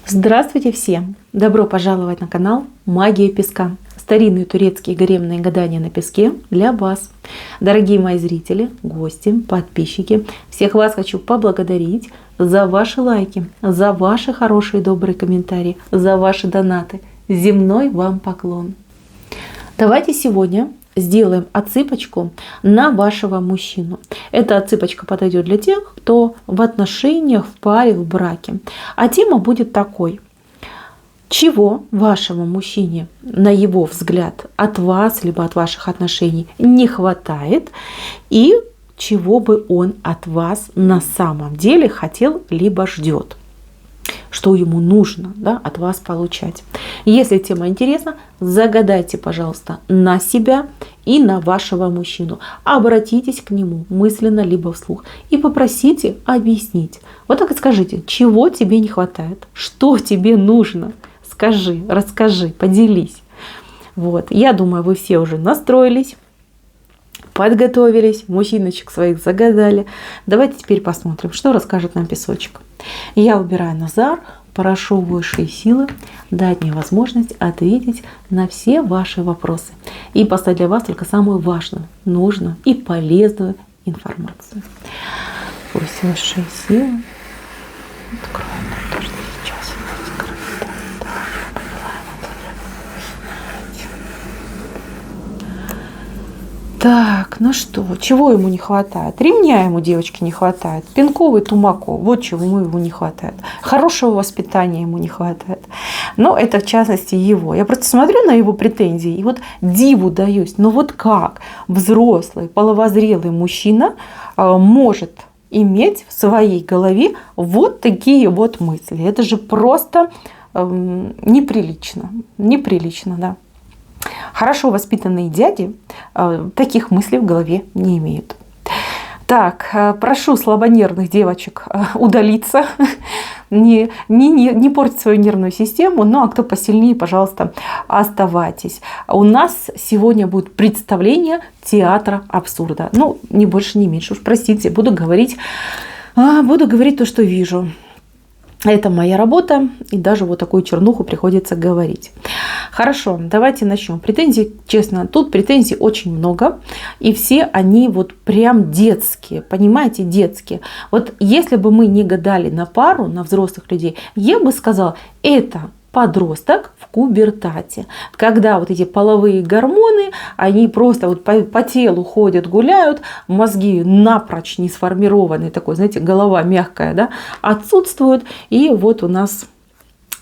Здравствуйте всем! Добро пожаловать на канал Магия Песка. Старинные турецкие гаремные гадания на песке для вас. Дорогие мои зрители, гости, подписчики, всех вас хочу поблагодарить за ваши лайки, за ваши хорошие добрые комментарии, за ваши донаты. Земной вам поклон. Давайте сегодня сделаем отсыпочку на вашего мужчину. Эта отсыпочка подойдет для тех, кто в отношениях, в паре, в браке. А тема будет такой. Чего вашему мужчине, на его взгляд, от вас, либо от ваших отношений не хватает, и чего бы он от вас на самом деле хотел, либо ждет. Что ему нужно, да, от вас получать. Если тема интересна, загадайте, пожалуйста, на себя и на вашего мужчину. Обратитесь к нему мысленно либо вслух и попросите объяснить. Вот так и скажите, чего тебе не хватает, что тебе нужно. Скажи, расскажи, поделись. Вот. Я думаю, вы все уже настроились, подготовились, мужчиночек своих загадали. Давайте теперь посмотрим, что расскажет нам песочек. Я убираю Назар, прошу высшие силы дать мне возможность ответить на все ваши вопросы и поставить для вас только самую важную, нужную и полезную информацию. Пусть высшие силы откроют нам то, что сейчас скрыто. Так, ну что, чего ему не хватает? Ремня ему, девочки, не хватает. Пинков и тумаков, вот чего ему не хватает. Хорошего воспитания ему не хватает. Но это в частности его. Я просто смотрю на его претензии и вот диву даюсь. Ну вот как взрослый, половозрелый мужчина может иметь в своей голове вот такие вот мысли? Это же просто неприлично. Неприлично, да. Хорошо воспитанные дяди таких мыслей в голове не имеют. Так, прошу слабонервных девочек удалиться, не портить свою нервную систему. Ну а кто посильнее, пожалуйста, оставайтесь. У нас сегодня будет представление театра абсурда. Ну, ни больше, ни меньше. Уж простите, буду говорить то, что вижу. Это моя работа, и даже вот такую чернуху приходится говорить. Хорошо, давайте начнем. Претензий, честно, тут претензий очень много, и все они вот прям детские, понимаете, детские. Вот если бы мы не гадали на пару, на взрослых людей, я бы сказала, это подросток в пубертате, когда вот эти половые гормоны, они просто вот по телу ходят, гуляют, мозги напрочь не сформированы, такой, знаете, голова мягкая, да, отсутствует, и вот у нас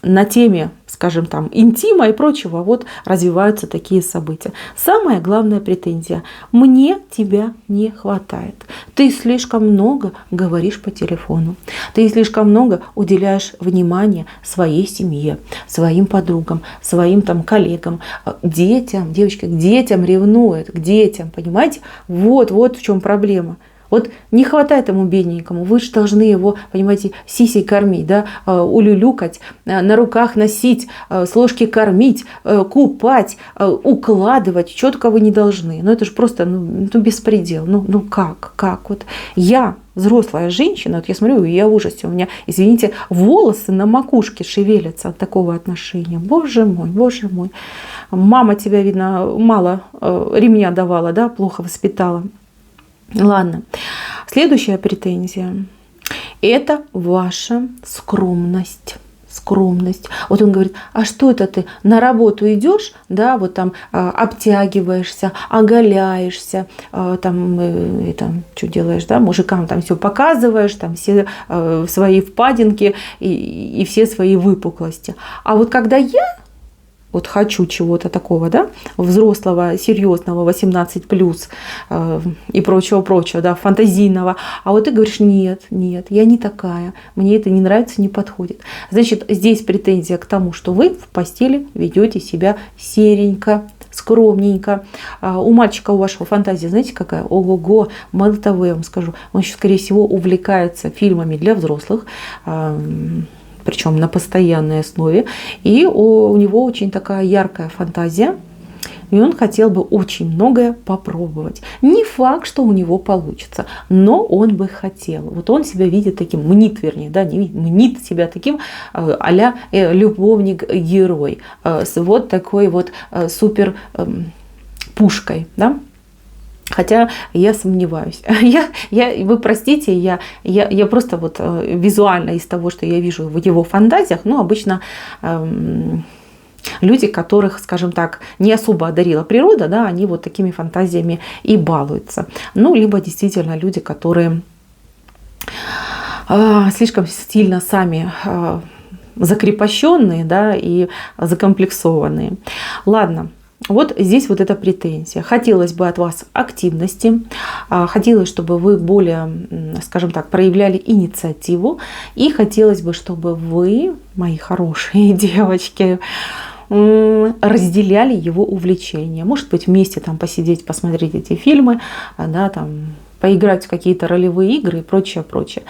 на теме, скажем там, интима и прочего, вот развиваются такие события. Самая главная претензия. Мне тебя не хватает. Ты слишком много говоришь по телефону. Ты слишком много уделяешь внимания своей семье, своим подругам, своим там коллегам, детям. Девочки, к детям ревнует, к детям, понимаете? Вот в чем проблема. Вот не хватает ему бедненькому, вы же должны его, понимаете, сисей кормить, да, улюлюкать, на руках носить, с ложки кормить, купать, укладывать, четко вы не должны. Ну это же просто беспредел. Ну как? Вот я взрослая женщина, вот я смотрю, я в ужасе, у меня, извините, волосы на макушке шевелятся от такого отношения. Боже мой. Мама тебя, видно, мало ремня давала, да, плохо воспитала. Ладно, следующая претензия – это ваша скромность. Вот он говорит, а что это ты на работу идешь, да, вот там обтягиваешься, оголяешься, там что делаешь, да, мужикам там все показываешь, там все свои впадинки и все свои выпуклости. А вот когда я вот хочу чего-то такого, да, взрослого, серьезного, 18+, и прочего, да, фантазийного. А вот ты говоришь, нет, я не такая, мне это не нравится, не подходит. Значит, здесь претензия к тому, что вы в постели ведете себя серенько, скромненько. У мальчика, у вашего фантазия, знаете, какая? Ого-го, мало того, я вам скажу, он еще, скорее всего, увлекается фильмами для взрослых, причем на постоянной основе. И у него очень такая яркая фантазия. И он хотел бы очень многое попробовать. Не факт, что у него получится, но он бы хотел. Вот он себя видит таким, мнит, вернее, да, не видит, мнит себя таким а-ля любовник-герой. С вот такой вот супер пушкой, да. Хотя я сомневаюсь. Вы простите, я просто вот визуально из того, что я вижу в его фантазиях, ну, обычно люди, которых, скажем так, не особо одарила природа, да, они вот такими фантазиями и балуются. Ну, либо действительно люди, которые слишком сильно сами закрепощенные, да, и закомплексованные. Ладно. Вот здесь вот эта претензия. Хотелось бы от вас активности, хотелось, чтобы вы более, скажем так, проявляли инициативу, и хотелось бы, чтобы вы, мои хорошие девочки, разделяли его увлечения. Может быть, вместе там посидеть, посмотреть эти фильмы, да, там, поиграть в какие-то ролевые игры и прочее, прочее.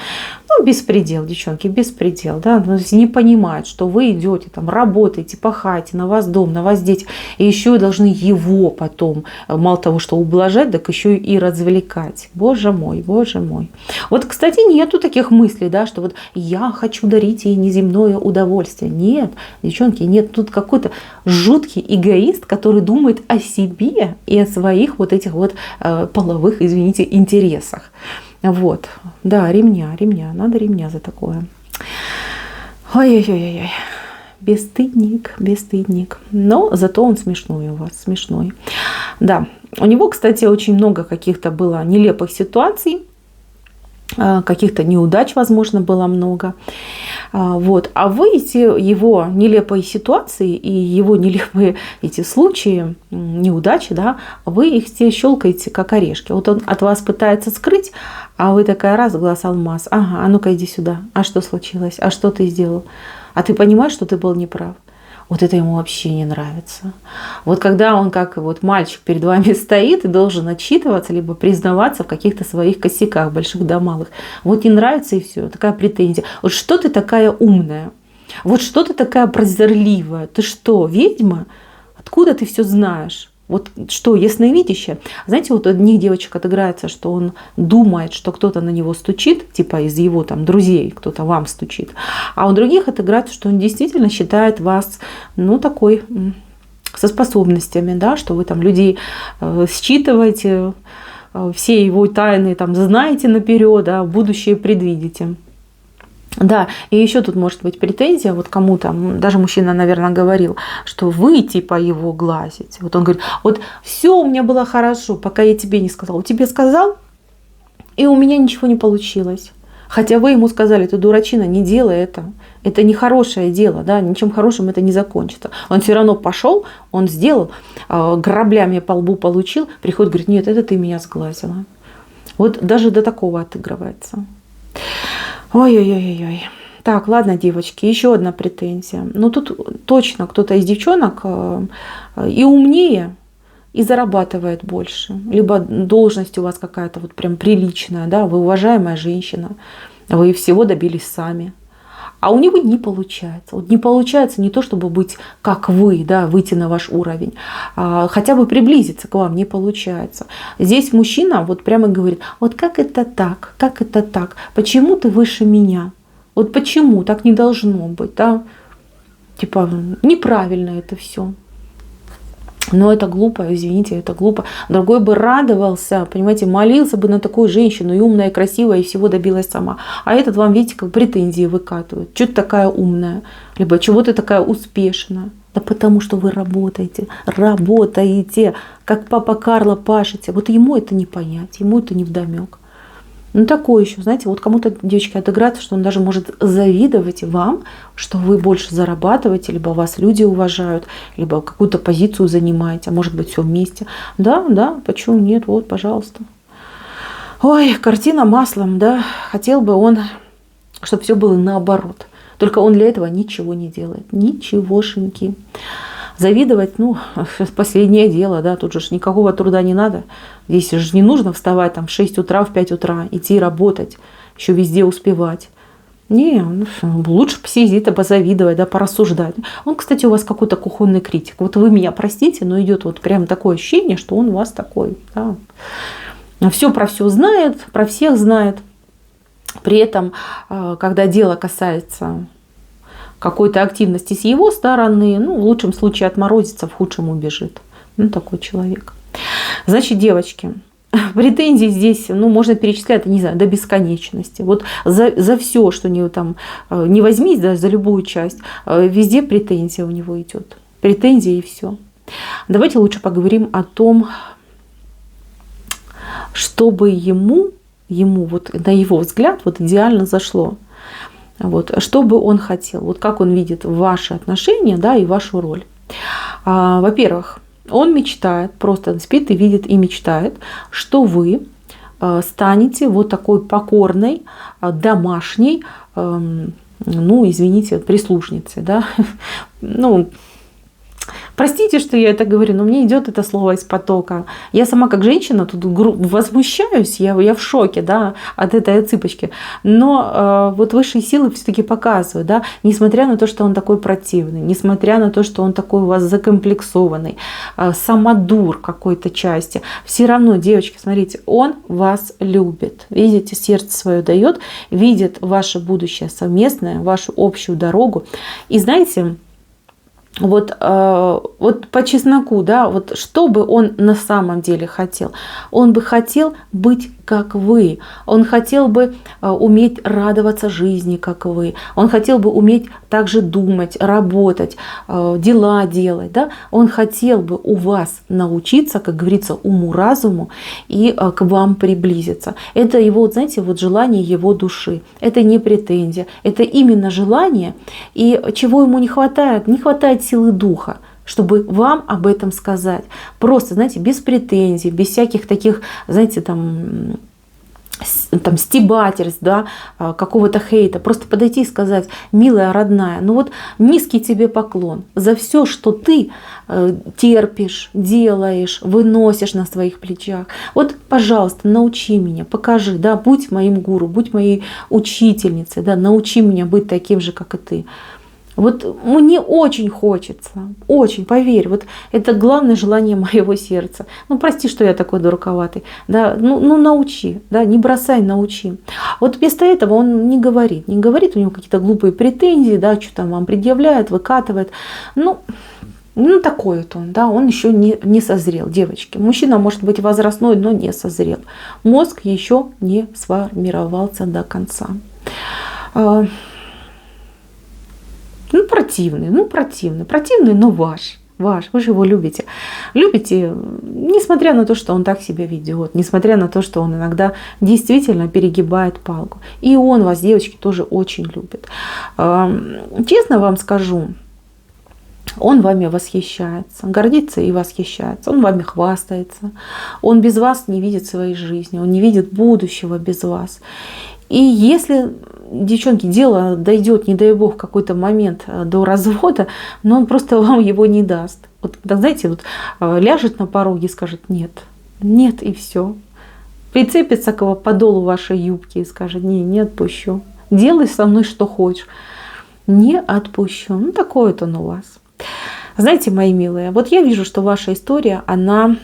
Ну, беспредел, девчонки, беспредел, да, то есть не понимают, что вы идете, там, работаете, пахаете, на вас дом, на вас дети, и еще и должны его потом, мало того, что ублажать, так еще и развлекать. Боже мой, боже мой. Вот, кстати, нету таких мыслей, да, что вот я хочу дарить ей неземное удовольствие. Нет, девчонки, нет, тут какой-то жуткий эгоист, который думает о себе и о своих вот этих вот половых, извините, интересах. Вот, да, ремня, надо ремня за такое. Ой-ой-ой-ой, бесстыдник. Но зато он смешной у вас, смешной. Да, у него, кстати, очень много каких-то было нелепых ситуаций, каких-то неудач, возможно, было много. Вот. А вы эти его нелепые ситуации и его нелепые эти случаи, неудачи, да, вы их все щелкаете как орешки. Вот он от вас пытается скрыть, а вы такая раз, глаз алмаз. Ага, а ну-ка иди сюда. А что случилось? А что ты сделал? А ты понимаешь, что ты был неправ? Вот это ему вообще не нравится. Вот когда он, как вот мальчик перед вами стоит и должен отчитываться, либо признаваться в каких-то своих косяках, больших да малых. Вот не нравится и все, такая претензия. Вот что ты такая умная? Вот что ты такая прозорливая? Ты что, ведьма? Откуда ты все знаешь? Вот что, ясновидящее? Знаете, вот у одних девочек отыграется, что он думает, что кто-то на него стучит, типа из его там друзей, кто-то вам стучит. А у других отыграется, что он действительно считает вас, ну, такой, со способностями, да, что вы там людей считываете, все его тайны там знаете наперед, а будущее предвидите. Да, и еще тут может быть претензия, вот кому-то, даже мужчина, наверное, говорил, что вы типа его глазите. Вот он говорит, вот все у меня было хорошо, пока я тебе не сказал. Он тебе сказал, и у меня ничего не получилось. Хотя вы ему сказали, ты дурачина, не делай это нехорошее дело, да, ничем хорошим это не закончится. Он все равно пошел, он сделал, граблями по лбу получил, приходит, говорит, нет, это ты меня сглазила. Вот даже до такого отыгрывается. Ой-ой-ой-ой. Так, ладно, девочки, еще одна претензия. Ну, тут точно кто-то из девчонок и умнее, и зарабатывает больше. Либо должность у вас какая-то вот прям приличная, да, вы уважаемая женщина, вы всего добились сами. А у него не получается. Вот не получается не то, чтобы быть как вы, да, выйти на ваш уровень, хотя бы приблизиться к вам не получается. Здесь мужчина вот прямо говорит, вот как это так, почему ты выше меня? Вот почему так не должно быть, да? Типа неправильно это все. Но это глупо, извините, это глупо. Другой бы радовался, понимаете, молился бы на такую женщину, и умная, и красивая, и всего добилась сама. А этот вам, видите, как претензии выкатывает. Что ты такая умная? Либо чего ты такая успешная? Да потому что вы работаете, как папа Карло пашете. Вот ему это не понять, ему это не вдомек. Ну, такое еще, знаете, вот кому-то, девочки, отыграться, что он даже может завидовать вам, что вы больше зарабатываете, либо вас люди уважают, либо какую-то позицию занимаете, а может быть, все вместе. Да, почему нет? Вот, пожалуйста. Ой, картина маслом, да. Хотел бы он, чтобы все было наоборот. Только он для этого ничего не делает. Ничегошеньки. Завидовать, ну, последнее дело, да, тут же никакого труда не надо. Здесь же не нужно вставать там в 6 утра, в 5 утра, идти работать, еще везде успевать. Не, ну, лучше посидеть, позавидовать, да, порассуждать. Он, кстати, у вас какой-то кухонный критик. Вот вы меня простите, но идет вот прям такое ощущение, что он у вас такой. Да. Все про все знает, про всех знает. При этом, когда дело касается какой-то активности с его стороны, ну, в лучшем случае отморозится, в худшем убежит. Ну, такой человек. Значит, девочки, претензии здесь, ну, можно перечислять, не знаю, до бесконечности. Вот за все, что не возьмись, да, за любую часть, везде претензия у него идет. Претензии и все. Давайте лучше поговорим о том, чтобы ему вот на его взгляд вот идеально зашло. Вот, что бы он хотел, вот как он видит ваши отношения, да, и вашу роль. Во-первых, он мечтает, просто спит и видит и мечтает, что вы станете вот такой покорной, домашней, ну, извините, прислушницей, да. Ну, простите, что я это говорю, но мне идет это слово из потока. Я сама как женщина тут возмущаюсь, я в шоке, да, от этой отсыпочки. Но вот высшие силы все-таки показывают, да, несмотря на то, что он такой противный, несмотря на то, что он такой у вас закомплексованный, самодур какой-то части, все равно, девочки, смотрите, он вас любит. Видите, сердце свое дает, видит ваше будущее совместное, вашу общую дорогу. И знаете, вот по чесноку, да, вот что бы он на самом деле хотел? Он бы хотел быть как вы. Он хотел бы уметь радоваться жизни, как вы. Он хотел бы уметь также думать, работать, дела делать. Да? Он хотел бы у вас научиться, как говорится, уму-разуму и к вам приблизиться. Это его, знаете, вот желание его души. Это не претензия. Это именно желание. И чего ему не хватает? Не хватает силы духа, чтобы вам об этом сказать. Просто, знаете, без претензий, без всяких таких, знаете, там стебательств, да, какого-то хейта. Просто подойти и сказать: милая, родная, ну вот низкий тебе поклон за все, что ты терпишь, делаешь, выносишь на своих плечах. Вот, пожалуйста, научи меня, покажи, да, будь моим гуру, будь моей учительницей, да, научи меня быть таким же, как и ты. Вот мне очень хочется, очень, поверь, вот это главное желание моего сердца. Ну, прости, что я такой дураковатый, да, ну научи, да, не бросай, научи. Вот вместо этого он не говорит, у него какие-то глупые претензии, да, что там вам предъявляет, выкатывает. Ну такой вот он, да, он еще не созрел, девочки. Мужчина может быть возрастной, но не созрел. Мозг еще не сформировался до конца. Противный, но ваш. Вы же его любите. Любите, несмотря на то, что он так себя ведет, несмотря на то, что он иногда действительно перегибает палку. И он вас, девочки, тоже очень любит. Честно вам скажу, он вами восхищается, гордится и восхищается. Он вами хвастается. Он без вас не видит своей жизни, он не видит будущего без вас. И если, девчонки, дело дойдет, не дай бог, в какой-то момент до развода, но он просто вам его не даст. Вот, так, знаете, вот ляжет на пороге и скажет: нет, и все. Прицепится к подолу вашей юбки и скажет: не отпущу. Делай со мной что хочешь. Не отпущу. Ну, такой вот он у вас. Знаете, мои милые, вот я вижу, что ваша история, она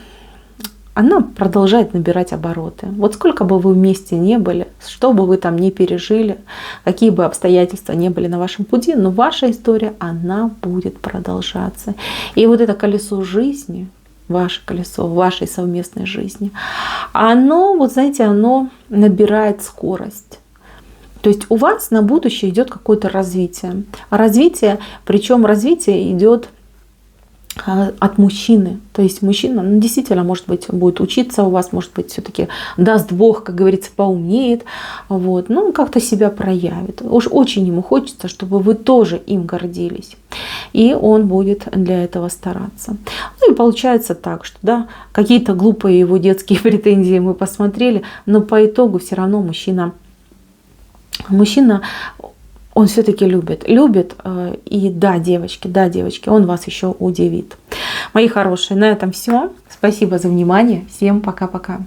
продолжает набирать обороты. Вот сколько бы вы вместе не были, что бы вы там ни пережили, какие бы обстоятельства не были на вашем пути, но ваша история, она будет продолжаться. И вот это колесо жизни, ваше колесо вашей совместной жизни, оно, вот знаете, оно набирает скорость. То есть у вас на будущее идет какое-то развитие. Причем развитие идет от мужчины. То есть мужчина, действительно, может быть, будет учиться у вас, может быть, все-таки даст Бог, как говорится, поумнеет, вот, как-то себя проявит. Уж очень ему хочется, чтобы вы тоже им гордились. И он будет для этого стараться. Ну и получается так, что да, какие-то глупые его детские претензии мы посмотрели, но по итогу все равно мужчина, он все-таки любит. И да, девочки, он вас еще удивит. Мои хорошие, на этом все. Спасибо за внимание. Всем пока-пока.